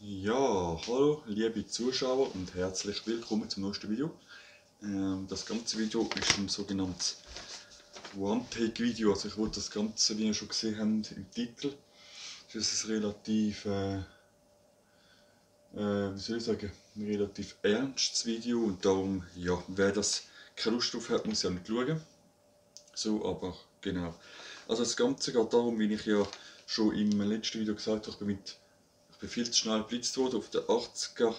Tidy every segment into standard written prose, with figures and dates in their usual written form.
Ja, hallo liebe Zuschauer und herzlich willkommen zum neuesten Video. Das ganze Video ist ein sogenanntes One-Take-Video, also ich wollte das Ganze, wie ihr schon gesehen habt im Titel, ist ein relativ, wie soll ich sagen, ein relativ ernstes Video und darum, ja, wer das keine Lust drauf hat, muss ja nicht schauen. So, aber genau. Also das Ganze geht darum, wie ich ja schon im letzten Video gesagt habe, ich bin viel zu schnell geblitzt worden auf der 80er,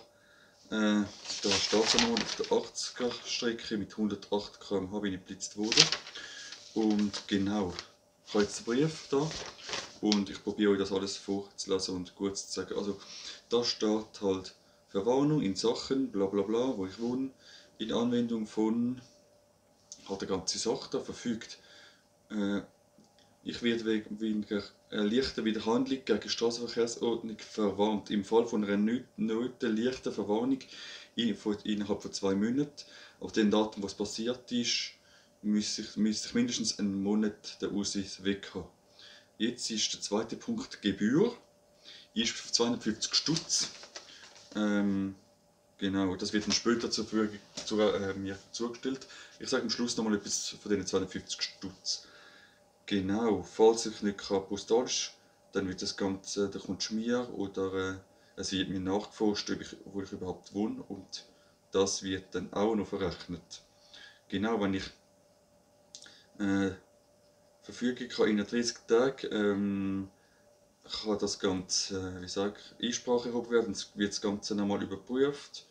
da steht es nochmal, auf der 80er Strecke mit 108 km/h bin ich geblitzt worden. Und genau, ich habe jetzt den Brief da und ich probiere euch das alles vorzulassen und gut zu sagen. Also da steht halt Verwarnung in Sachen bla bla bla, wo ich wohne, in Anwendung von, hat eine ganze Sache da verfügt. Ich werde wegen leichter Widerhandlung gegen Straßenverkehrsordnung verwarnt. Im Fall von einer erneuten leichten Verwarnung innerhalb von 2 Monaten, auf dem Datum, was passiert ist, müsste ich mindestens einen Monat den Ausweis weg haben. Jetzt ist der zweite Punkt Gebühr. Die ist 250 Stutz. Genau, das wird dann später mir zugestellt. Ich sage am Schluss nochmal etwas von diesen 250 Stutz. Genau, falls ich nicht postalisch, dann wird das Ganze, da kommt Schmier oder es wird mir nachgeforscht, wo ich überhaupt wohne und das wird dann auch noch verrechnet. Genau, wenn ich Verfügung habe in 30 Tagen, kann das Ganze, Einsprache erhoben werden, dann wird das Ganze nochmal überprüft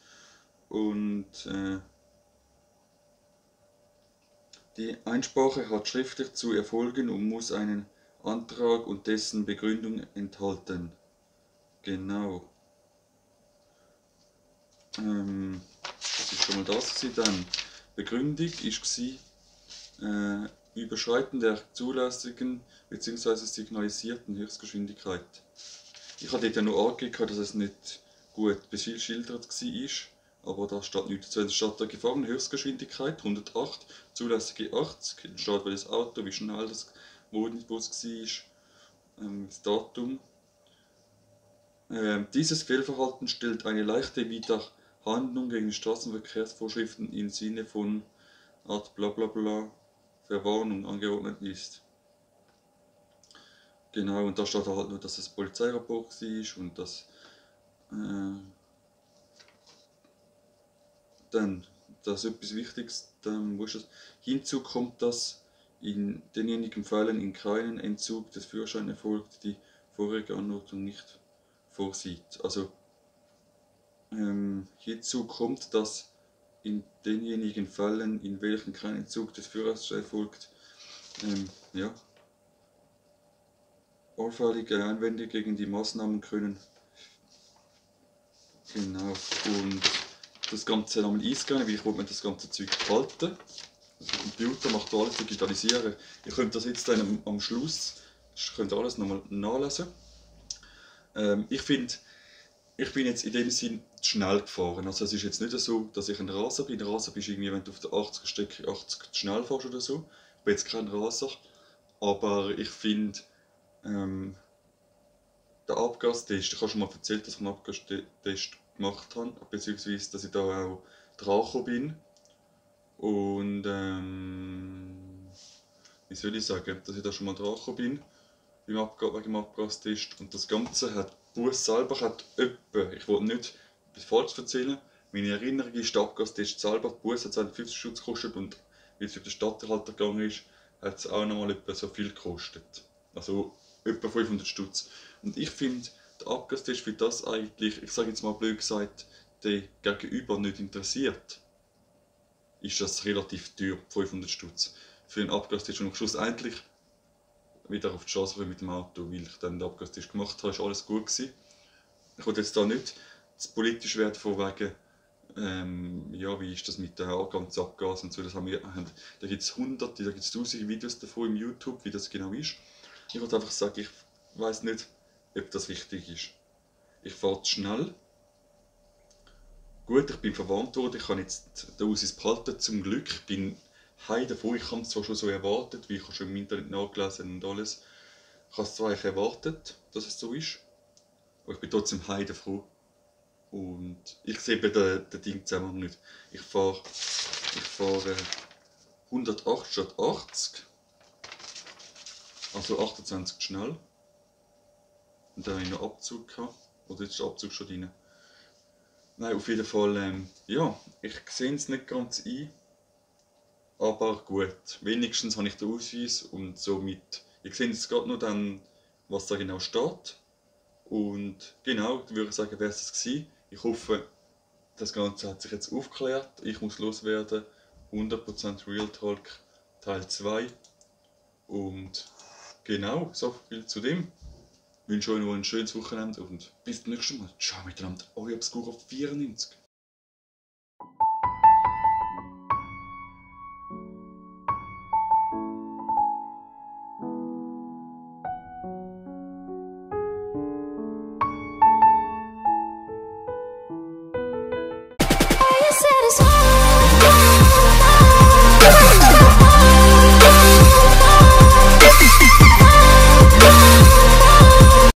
und die Einsprache hat schriftlich zu erfolgen und muss einen Antrag und dessen Begründung enthalten. Genau. Das ist schon mal das gewesen. Dann Begründung war Überschreiten der zulässigen bzw. signalisierten Höchstgeschwindigkeit. Ich hatte dort ja noch angegeben, dass es nicht gut beschildert war, aber da steht nichts dazu. Es steht da gefahrene Höchstgeschwindigkeit 108, zulässige 80, dann steht welches Auto, wie schnell das wo es war, das Datum. Dieses Fehlverhalten stellt eine leichte Widerhandlung gegen Straßenverkehrsvorschriften im Sinne von Art bla bla bla Verwarnung angeordnet ist. Genau, und da steht halt nur, dass es Polizeirapport war und dass dann, das ist etwas Wichtiges, dann muss es. Hinzu kommt, dass in denjenigen Fällen in keinen Entzug des Führerscheins erfolgt, die vorherige Anordnung nicht vorsieht. Also hierzu kommt, dass in denjenigen Fällen, in welchen kein Entzug des Führerscheins erfolgt, ja, allfällige Einwände gegen die Maßnahmen können. Genau. Und das Ganze nochmal einscannen, weil ich wollte mir das ganze Zeug behalten. Also der Computer macht alles digitalisieren. Ihr könnt das jetzt dann am Schluss, könnt ihr alles nochmal nachlesen. Ich finde, ich bin jetzt in dem Sinn zu schnell gefahren. Also es ist jetzt nicht so, dass ich ein Raser bin. Ein Raser bist irgendwie, wenn du auf der 80er Strecke 80 zu schnell fährst oder so. Ich bin jetzt kein Raser. Aber ich finde, der Abgastest, ich habe schon mal erzählt, dass ich einen Abgastest gemacht habe, beziehungsweise dass ich da auch dran bin. Und wie soll ich sagen, dass ich da schon mal dran bin wegen dem Abgastest. Und das Ganze hat, der Bus selber hat etwa, ich will nicht etwas falsch erzählen, meine Erinnerung ist, der Abgastest selber, der Bus hat 250 Stutz gekostet und weil es über den Stadthalter gegangen ist, hat es auch nochmal etwa so viel gekostet. Also etwa 500 Stutz. Und ich finde, der Abgastest für das eigentlich, ich sage jetzt mal blöd gesagt, den Gegenüber nicht interessiert, ist das relativ teuer, 500 Stutz. Für einen Abgastest und schlussendlich wieder auf die Straße mit dem Auto, weil ich dann den Abgastest gemacht habe, ist alles gut gewesen. Ich wollte jetzt da nicht zu politisch werden von wegen, ja, wie ist das mit den ganzen Abgasen und so, da gibt es hunderte, da gibt es tausende Videos davon im YouTube, wie das genau ist. Ich wollte einfach sagen, ich weiß nicht, ob das wichtig ist. Ich fahre zu schnell. Gut, ich bin verwarnt worden, ich kann jetzt den Ausweis behalten, zum Glück. Ich bin heim davon, ich habe es zwar schon so erwartet, wie ich schon im Internet nachgelesen und alles. Ich habe es zwar erwartet, dass es so ist, aber ich bin trotzdem heim davon. Und ich sehe bei den Ding zusammen nicht. Ich fahre 108 statt 80. Also 28 schnell. Und dann habe ich noch Abzug gehabt. Oder jetzt ist der Abzug schon drin? Nein, auf jeden Fall, ja, ich sehe es nicht ganz ein. Aber gut, wenigstens habe ich den Ausweis und somit, ich sehe jetzt gerade noch dann, was da genau steht. Und genau, dann würde ich sagen, wäre es das gewesen. Ich hoffe, das Ganze hat sich jetzt aufgeklärt. Ich muss loswerden. 100% Real Talk Teil 2. Und genau, so viel zu dem. Ich wünsche euch noch ein schönes Wochenende und bis zum nächsten Mal. Ciao miteinander, euer Obscuro 94.